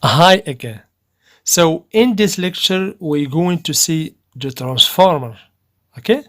Hi again. So in this lecture, we're going to see the transformer. Okay?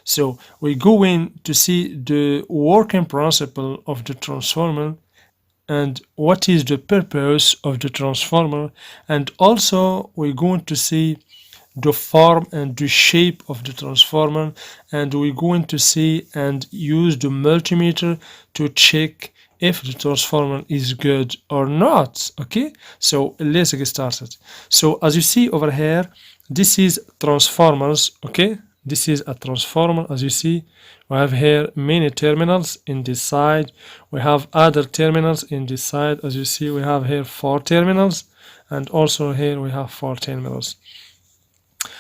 So we're going to see the working principle of the transformer and what is the purpose of the transformer, and also we're going to see the form and the shape of the transformer, and we're going to see and use the multimeter to check if the transformer is good or not. Okay, so let's get started. So as you see over here, this is transformers. Okay, this is a transformer. As you see, we have here many terminals in this side, we have other terminals in this side. As you see, we have here 4 terminals, and also here we have 4 terminals.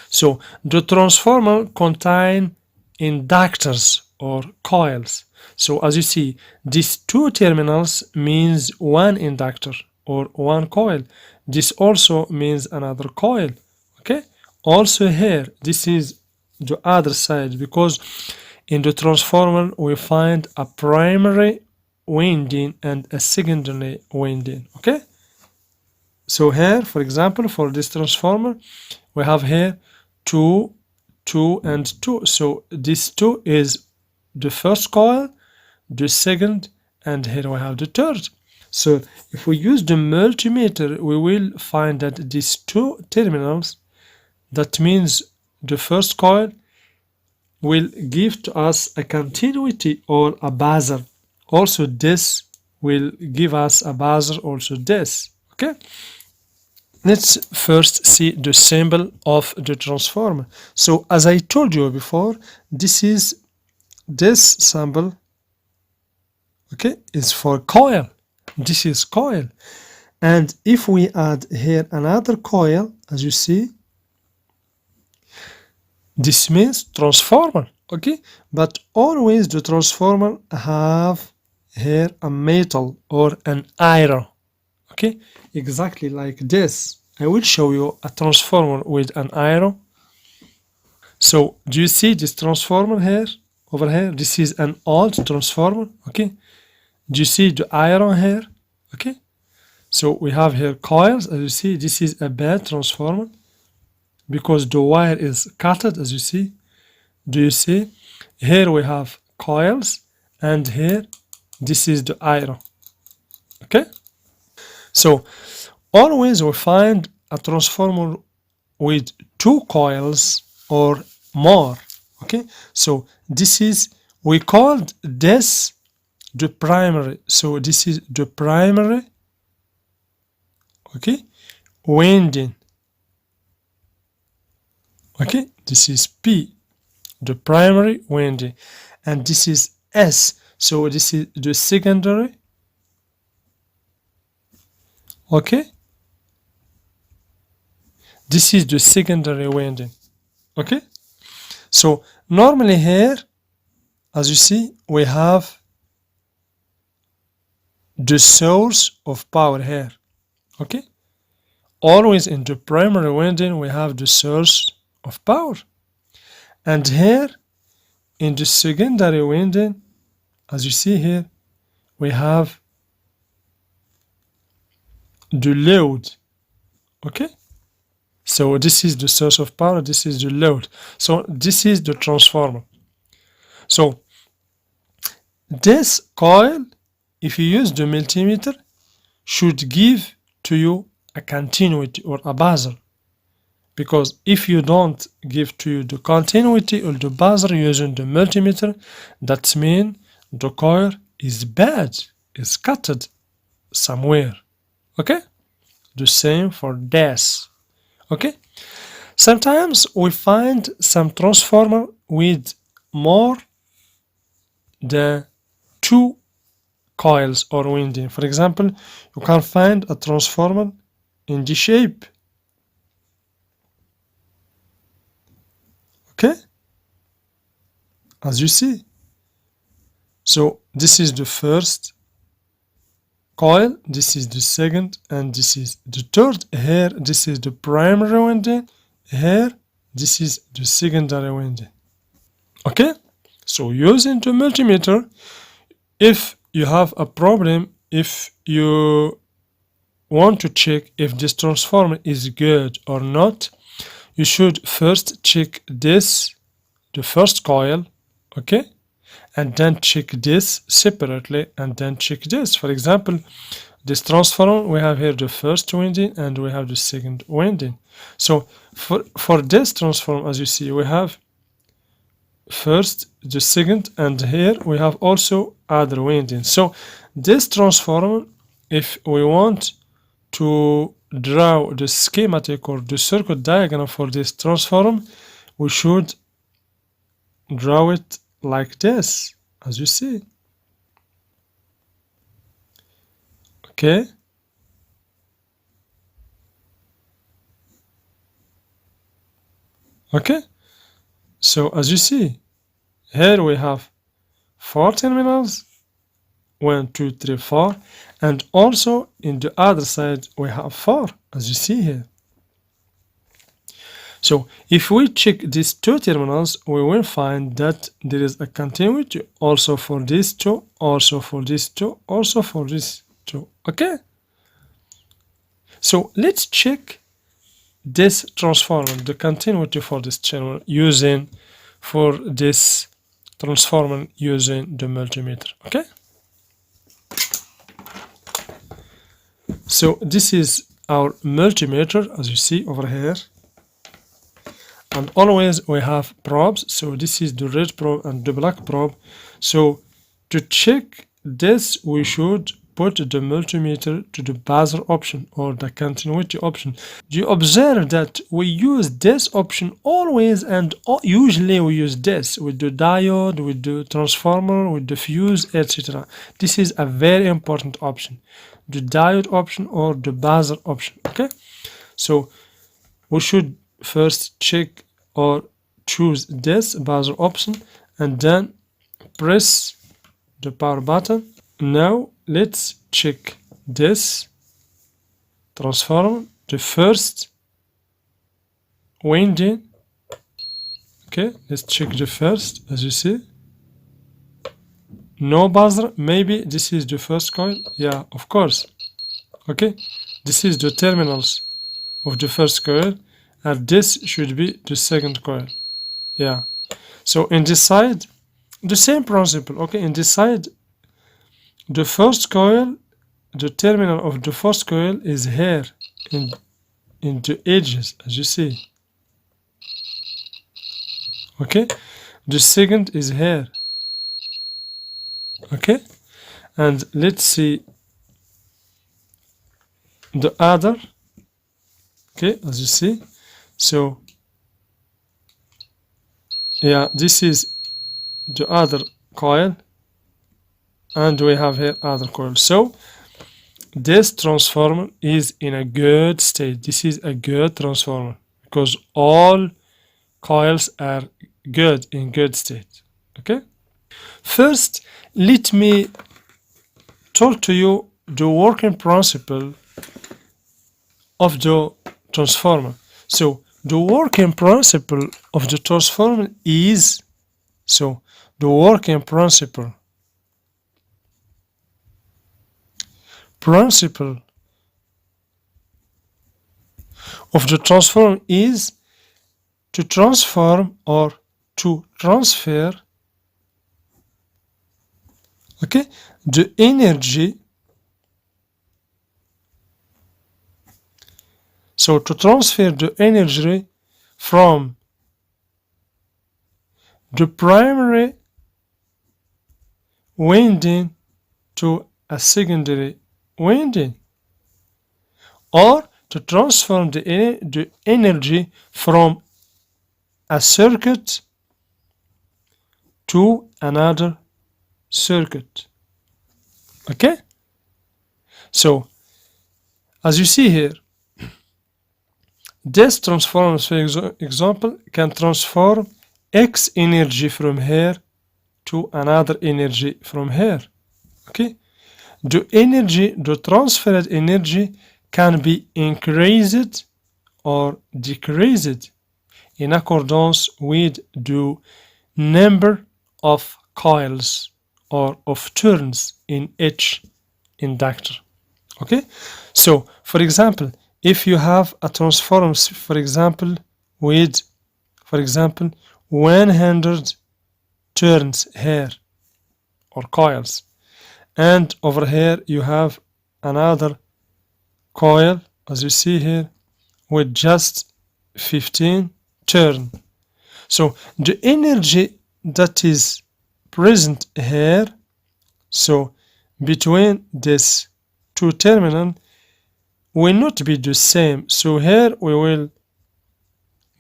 So the transformer contain inductors or coils. So as you see, these 2 terminals means one inductor or one coil. This also means another coil. Okay, also here this is the other side, because in the transformer we find a primary winding and a secondary winding. Okay, so here, for example, for this transformer we have here 2, 2 and 2. So this 2 is the first coil, the second, and here we have the third. So if we use the multimeter, we will find that these 2 terminals, that means the first coil, will give to us a continuity or a buzzer. Also this will give us a buzzer, also this. Okay, let's first see the symbol of the transformer. So as I told you before, this symbol, okay, is for coil. This is coil, and if we add here another coil, as you see, this means transformer. Okay, but always the transformer have here a metal or an iron. Okay, exactly like this. I will show you a transformer with an iron. So do you see this transformer here, over here? This is an old transformer. Okay, do you see the iron here? Okay, so we have here coils. As you see, this is a bad transformer because the wire is cut, as you see. Do you see? Here we have coils, and here this is the iron. Okay, so always we find a transformer with 2 coils or more. Okay, so this is, we called this the primary. So this is the primary, okay, winding. Okay, this is P, the primary winding, and this is S. So this is the secondary. Okay, this is the secondary winding. Okay, so normally here, as you see, we have the source of power here. Okay, always in the primary winding we have the source of power, and here in the secondary winding, as you see here, we have the load. Okay, so this is the source of power, this is the load, so this is the transformer. So this coil, if you use the multimeter, should give to you a continuity or a buzzer, because if you don't give to you the continuity or the buzzer using the multimeter, that means the coil is bad, is cut somewhere. Okay, the same for this. Okay, sometimes we find some transformer with more than 2 coils or winding. For example, you can find a transformer in this shape. Okay, as you see, so this is the first coil, this is the second, and this is the third. Here this is the primary winding, here this is the secondary winding. Okay, so using the multimeter, if you have a problem, if you want to check if this transformer is good or not, you should first check this, the first coil, okay, and then check this separately, and then check this. For example, this transformer, we have here the first winding and we have the second winding. So for this transformer, as you see, we have first, the second, and here we have also other windings. So this transformer, if we want to draw the schematic or the circuit diagram for this transformer, we should draw it like this, as you see. Okay. Okay. So as you see, here we have 4 terminals, 1, 2, 3, 4, and also in the other side we have 4, as you see here. So if we check these 2 terminals, we will find that there is a continuity also for these 2, also for these 2, also for these 2. Okay? So let's check this transformer, the continuity for this channel using for this transformer using the multimeter. Okay? So this is our multimeter, as you see over here. And always we have probes. So this is the red probe and the black probe. So to check this, we should put the multimeter to the buzzer option or the continuity option. You observe that we use this option always, and usually we use this with the diode, with the transformer, with the fuse, etc. This is a very important option, the diode option or the buzzer option. Okay, so we should first check or choose this buzzer option and then press the power button. Now let's check this transformer, the first winding. Okay, let's check the first, as you see. No buzzer, maybe this is the first coil. Yeah, of course. Okay, this is the terminals of the first coil, and this should be the second coil. Yeah, so in this side, the same principle. Okay, in this side, the first coil, the terminal of the first coil is here in the edges, as you see. Okay, the second is here. Okay, and let's see the other. Okay, as you see. So yeah, this is the other coil, and we have here other coil. So this transformer is in a good state. This is a good transformer because all coils are good, in good state. Okay, first let me talk to you the working principle of the transformer. So the working principle of the transformer is, so the working principle of the transformer is to transform or to transfer, okay, the energy. So to transfer the energy from the primary winding to a secondary winding, or to transform the energy from a circuit to another circuit. Okay, so as you see here, this transformer, for example, can transform X energy from here to another energy from here. Okay, the energy, the transferred energy, can be increased or decreased in accordance with the number of coils or of turns in each inductor. Okay, so for example, if you have a transformer, for example, with, for example, 100 turns here or coils, and over here you have another coil, as you see here, with just 15 turn. So the energy that is present here, so between this two terminal, will not be the same. So here we will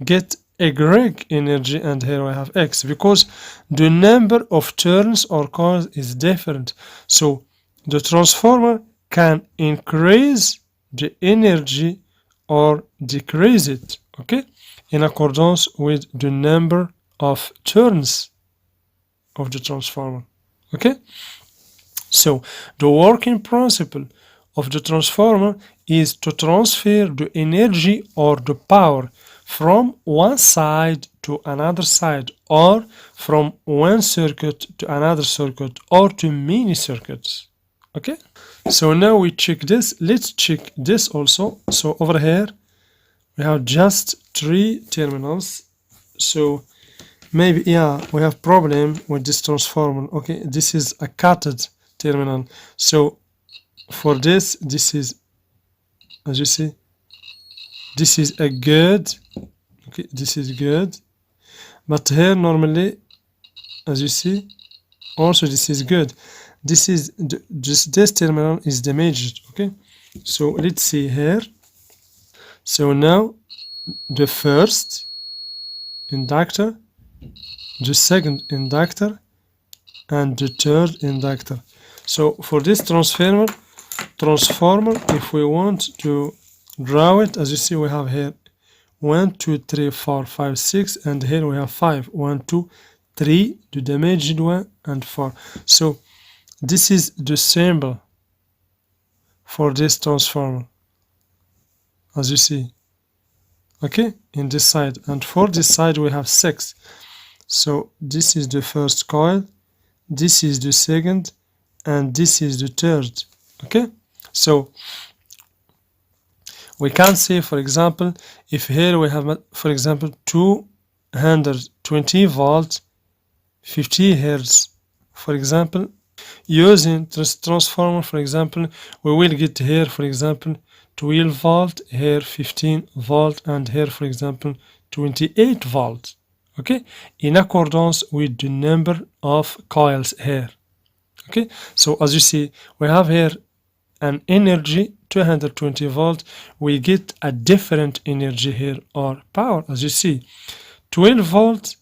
get a Greek energy, and here we have X, because the number of turns or coils is different. So the transformer can increase the energy or decrease it, okay, in accordance with the number of turns of the transformer. Okay, so the working principle of the transformer is to transfer the energy or the power from one side to another side, or from one circuit to another circuit, or to many circuits. Okay, so now we check this. Let's check this also. So over here we have just 3 terminals. So maybe, yeah, we have problem with this transformer. Okay, this is a cutted terminal. So for this is, as you see, this is a good, okay, this is good, but here normally, as you see, also this is good. This is this terminal is damaged. Okay, so let's see here. So now the first inductor, the second inductor, and the third inductor. So for this transformer, if we want to draw it, as you see, we have here 1, 2, 3, 4, 5, 6, and here we have 5. 1, 2, 3, the damaged one, and 4. So this is the symbol for this transformer, as you see. Okay, in this side, and for this side we have 6. So this is the first coil, this is the second, and this is the third. Okay, so we can say, for example, if here we have, for example, 220 volt, 50 hertz, for example, using this transformer, for example, we will get here, for example, 12 volt, here 15 volt, and here, for example, 28 volt. Okay, in accordance with the number of coils here. Okay, so as you see, we have here an energy 220 volt. We get a different energy here, or power. As you see, 12 volt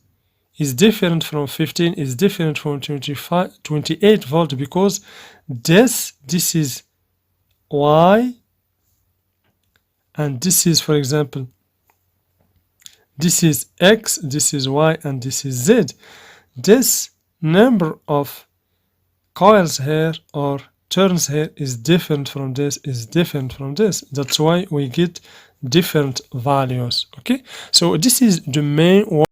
is different from 15, is different from 28 volt, because this is Y, and this is, for example, this is X, this is Y, and this is Z. This number of coils here or turns here is different from this, is different from this. That's why we get different values. Okay, so this is the main